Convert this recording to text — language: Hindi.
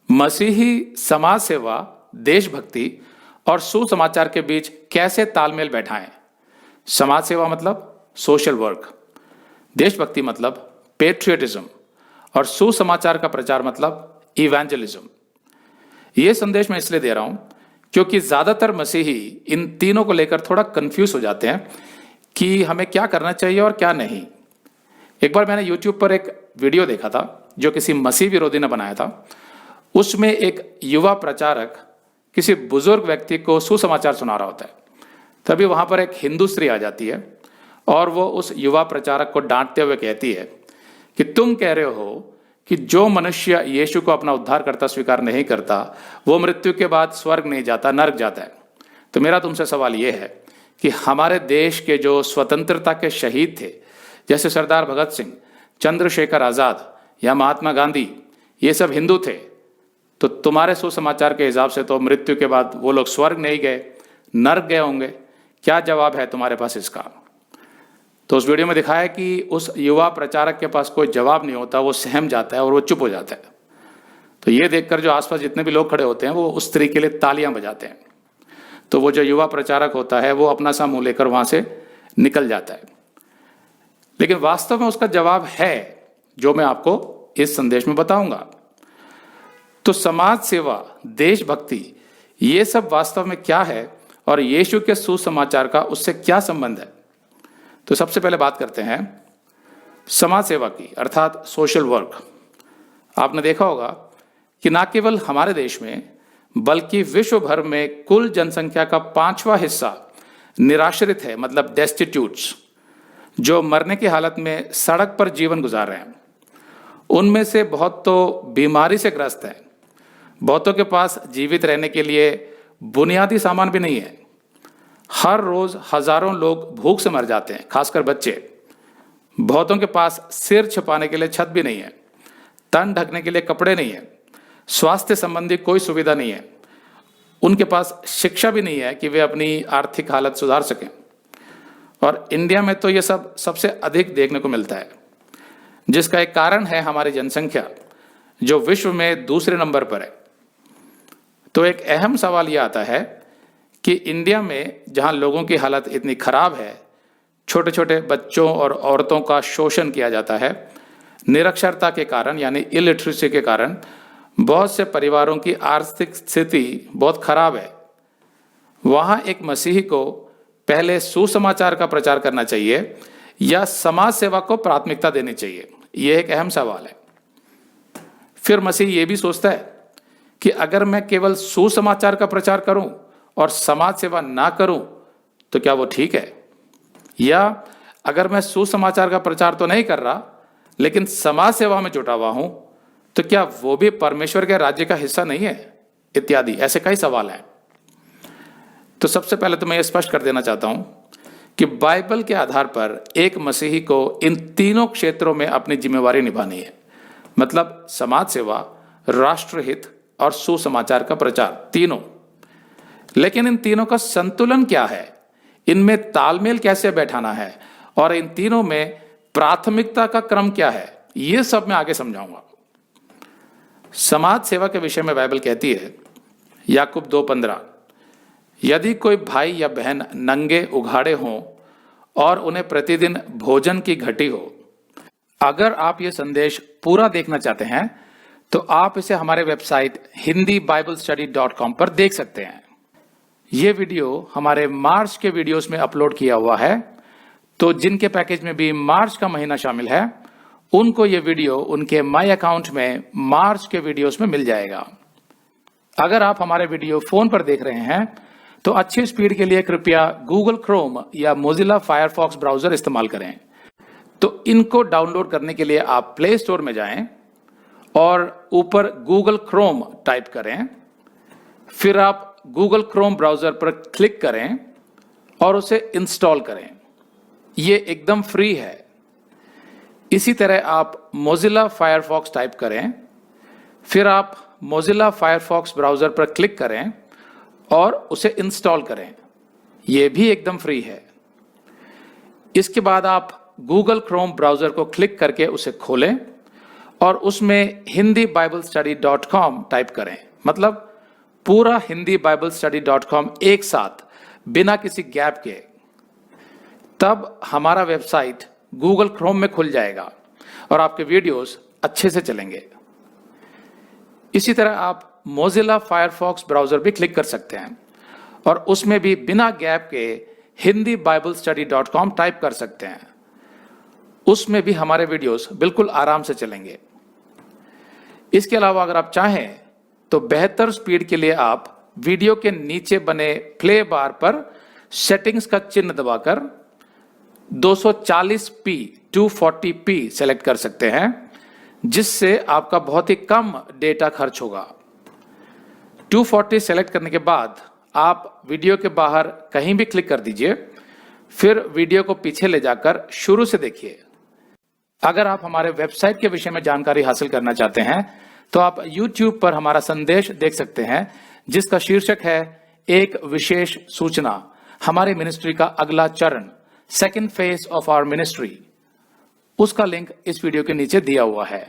मसीही समाज सेवा, देशभक्ति और सुसमाचार के बीच कैसे तालमेल बैठाएं। समाज सेवा मतलब सोशल वर्क, देशभक्ति मतलब पेट्रियटिज्म और सुसमाचार का प्रचार मतलब इवेंजलिज्म। ये संदेश मैं इसलिए दे रहा हूं क्योंकि ज्यादातर मसीही इन तीनों को लेकर थोड़ा कंफ्यूज हो जाते हैं कि हमें क्या करना चाहिए और क्या नहीं। एक बार मैंने YouTube पर एक वीडियो देखा था जो किसी मसीह विरोधी ने बनाया था। उसमें एक युवा प्रचारक किसी बुजुर्ग व्यक्ति को सुसमाचार सुना रहा होता है। तभी वहां पर एक हिंदू स्त्री आ जाती है और वो उस युवा प्रचारक को डांटते हुए कहती है कि तुम कह रहे हो कि जो मनुष्य यीशु को अपना उद्धारकर्ता स्वीकार नहीं करता वो मृत्यु के बाद स्वर्ग नहीं जाता, नरक जाता है। तो मेरा तुमसे सवाल ये है कि हमारे देश के जो स्वतंत्रता के शहीद थे, जैसे सरदार भगत सिंह, चंद्रशेखर आजाद या महात्मा गांधी, ये सब हिंदू थे, तो तुम्हारे सुसमाचार के हिसाब से तो मृत्यु के बाद वो लोग स्वर्ग नहीं गए, नरक गए होंगे। क्या जवाब है तुम्हारे पास इसका? तो उस वीडियो में दिखाया है कि उस युवा प्रचारक के पास कोई जवाब नहीं होता, वो सहम जाता है और वो चुप हो जाता है। तो ये देखकर जो आसपास जितने भी लोग खड़े होते हैं वो उस स्त्री के लिए तालियां बजाते हैं। तो वो जो युवा प्रचारक होता है वो अपना सा मुंह लेकर वहां से निकल जाता है। लेकिन वास्तव में उसका जवाब है जो मैं आपको इस संदेश में बताऊंगा। तो समाज सेवा, देशभक्ति, ये सब वास्तव में क्या है और यीशु के सुसमाचार का उससे क्या संबंध है? तो सबसे पहले बात करते हैं समाज सेवा की, अर्थात सोशल वर्क। आपने देखा होगा कि न केवल हमारे देश में बल्कि विश्व भर में कुल जनसंख्या का 5वां हिस्सा निराश्रित है, मतलब डेस्टिट्यूट्स, जो मरने की हालत में सड़क पर जीवन गुजार रहे हैं। उनमें से बहुत तो बीमारी से ग्रस्त हैं, बहुतों के पास जीवित रहने के लिए बुनियादी सामान भी नहीं है। हर रोज हजारों लोग भूख से मर जाते हैं, खासकर बच्चे। बहुतों के पास सिर छिपाने के लिए छत भी नहीं है, तन ढकने के लिए कपड़े नहीं है, स्वास्थ्य संबंधी कोई सुविधा नहीं है। उनके पास शिक्षा भी नहीं है कि वे अपनी आर्थिक हालत सुधार सकें। और इंडिया में तो ये सब सबसे अधिक देखने को मिलता है, जिसका एक कारण है हमारी जनसंख्या जो विश्व में दूसरे नंबर पर है। तो एक अहम सवाल यह आता है कि इंडिया में जहां लोगों की हालत इतनी खराब है, छोटे छोटे बच्चों और औरतों का शोषण किया जाता है, निरक्षरता के कारण यानी इलिटरेसी के कारण बहुत से परिवारों की आर्थिक स्थिति बहुत खराब है, वहां एक मसीही को पहले सुसमाचार का प्रचार करना चाहिए या समाज सेवा को प्राथमिकता देनी चाहिए? यह एक अहम सवाल है। फिर मसीह ये भी सोचता है कि अगर मैं केवल सुसमाचार का प्रचार करूं और समाज सेवा ना करूं तो क्या वो ठीक है? या अगर मैं सुसमाचार का प्रचार तो नहीं कर रहा लेकिन समाज सेवा में जुटा हुआ हूं तो क्या वो भी परमेश्वर के राज्य का हिस्सा नहीं है? इत्यादि ऐसे कई सवाल हैं। तो सबसे पहले तो मैं ये स्पष्ट कर देना चाहता हूं कि बाइबल के आधार पर एक मसीही को इन तीनों क्षेत्रों में अपनी जिम्मेवारी निभानी है, मतलब समाज सेवा, राष्ट्रहित और सुसमाचार का प्रचार, तीनों। लेकिन इन तीनों का संतुलन क्या है, इनमें तालमेल कैसे बैठाना है और इन तीनों में प्राथमिकता का क्रम क्या है, यह सब मैं आगे समझाऊंगा। समाज सेवा के विषय में बाइबल कहती है, याकूब 2:15, यदि कोई भाई या बहन नंगे उघाड़े हों और उन्हें प्रतिदिन भोजन की घटी हो। अगर आप ये संदेश पूरा देखना चाहते हैं तो आप इसे हमारे वेबसाइट hindiBiblestudy.com पर देख सकते हैं। ये वीडियो हमारे मार्च के वीडियोस में अपलोड किया हुआ है, तो जिनके पैकेज में भी मार्च का महीना शामिल है उनको ये वीडियो उनके माई अकाउंट में मार्च के वीडियोस में मिल जाएगा। अगर आप हमारे वीडियो फोन पर देख रहे हैं तो अच्छी स्पीड के लिए कृपया गूगल क्रोम या मोजिला फायरफॉक्स ब्राउजर इस्तेमाल करें। तो इनको डाउनलोड करने के लिए आप प्ले स्टोर में जाएं और ऊपर गूगल क्रोम टाइप करें, फिर आप गूगल क्रोम ब्राउजर पर क्लिक करें और उसे इंस्टॉल करें। ये एकदम फ्री है। इसी तरह आप मोजिला फायरफॉक्स टाइप करें, फिर आप मोजिला फायरफॉक्स ब्राउजर पर क्लिक करें और उसे इंस्टॉल करें। यह भी एकदम फ्री है। इसके बाद आप गूगल क्रोम ब्राउजर को क्लिक करके उसे खोलें और उसमें hindibiblesteady.com टाइप करें, मतलब पूरा hindibiblesteady.com एक साथ बिना किसी गैप के, तब हमारा वेबसाइट गूगल क्रोम में खुल जाएगा और आपके वीडियोस अच्छे से चलेंगे। इसी तरह आप मोजिला फायरफॉक्स ब्राउजर भी क्लिक कर सकते हैं और उसमें भी बिना गैप के hindibiblesteady.com टाइप कर सकते हैं। उसमें भी हमारे वीडियोस बिल्कुल आराम से चलेंगे। इसके अलावा अगर आप चाहें तो बेहतर स्पीड के लिए आप वीडियो के नीचे बने प्ले बार पर सेटिंग्स का चिन्ह दबाकर 240p 240p सेलेक्ट कर सकते हैं, जिससे आपका बहुत ही कम डेटा खर्च होगा। 240 सेलेक्ट करने के बाद आप वीडियो के बाहर कहीं भी क्लिक कर दीजिए, फिर वीडियो को पीछे ले जाकर शुरू से देखिए। अगर आप हमारे वेबसाइट के विषय में जानकारी हासिल करना चाहते हैं तो आप YouTube पर हमारा संदेश देख सकते हैं, जिसका शीर्षक है एक विशेष सूचना, हमारे मिनिस्ट्री का अगला चरण, second phase of our ministry. उसका लिंक इस वीडियो के नीचे दिया हुआ है।